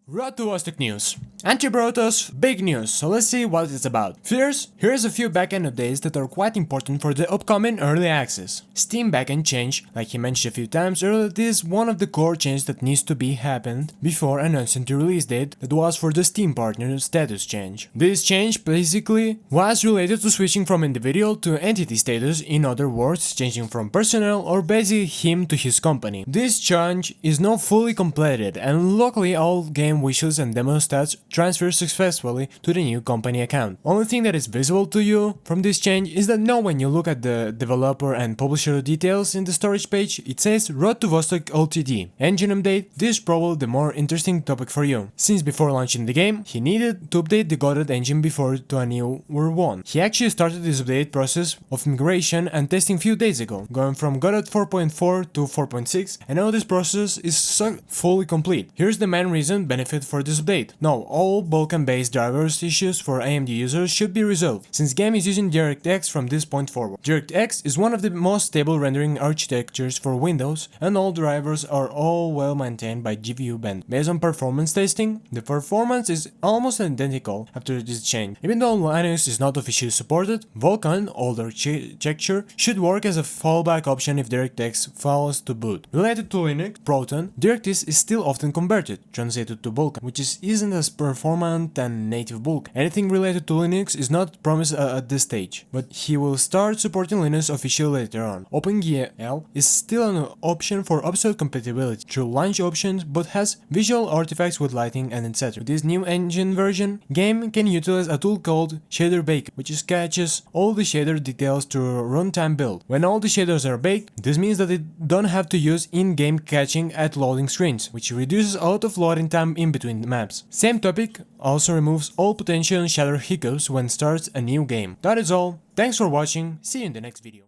Road to Vostok news. Anti-Brotos, big news, so let's see what it's about. First, here's a few backend updates that are quite important for the upcoming early access. Steam backend change, like he mentioned a few times earlier, this is one of the core changes that needs to be happened before announcing the release date that was for the Steam partner status change. This change basically was related to switching from individual to entity status, in other words, changing from personnel or basically him to his company. This change is now fully completed and luckily all game wishes and demo stats transfer successfully to the new company account. Only thing that is visible to you from this change is that now when you look at the developer and publisher details in the storage page, it says Road to Vostok Ltd. Engine update. This is probably the more interesting topic for you, since before launching the game, he needed to update the Godot engine before to a newer one. He actually started this update process of migration and testing few days ago, going from Godot 4.4 to 4.6, and now this process is fully complete. Here's the main reason benefit for this update. Now, all Vulkan-based drivers issues for AMD users should be resolved, since game is using DirectX from this point forward. DirectX is one of the most stable rendering architectures for Windows, and all drivers are all well maintained by GPU band. Based on performance testing, the performance is almost identical after this change. Even though Linux is not officially supported, Vulkan, older architecture, should work as a fallback option if DirectX fails to boot. Related to Linux, Proton, DirectX is still often converted, translated to Vulkan, which isn't as performant than native Vulkan. Anything related to Linux is not promised at this stage, but he will start supporting Linux officially later on. OpenGL is still an option for upside compatibility through launch options, but has visual artifacts with lighting and etc. With this new engine version, game can utilize a tool called Shader Bake, which catches all the shader details to a runtime build. When all the shaders are baked, this means that it don't have to use in-game catching at loading screens, which reduces a lot of loading time in between the maps. Same topic also removes all potential shader hiccups when starts a new game. That is all. Thanks for watching. See you in the next video.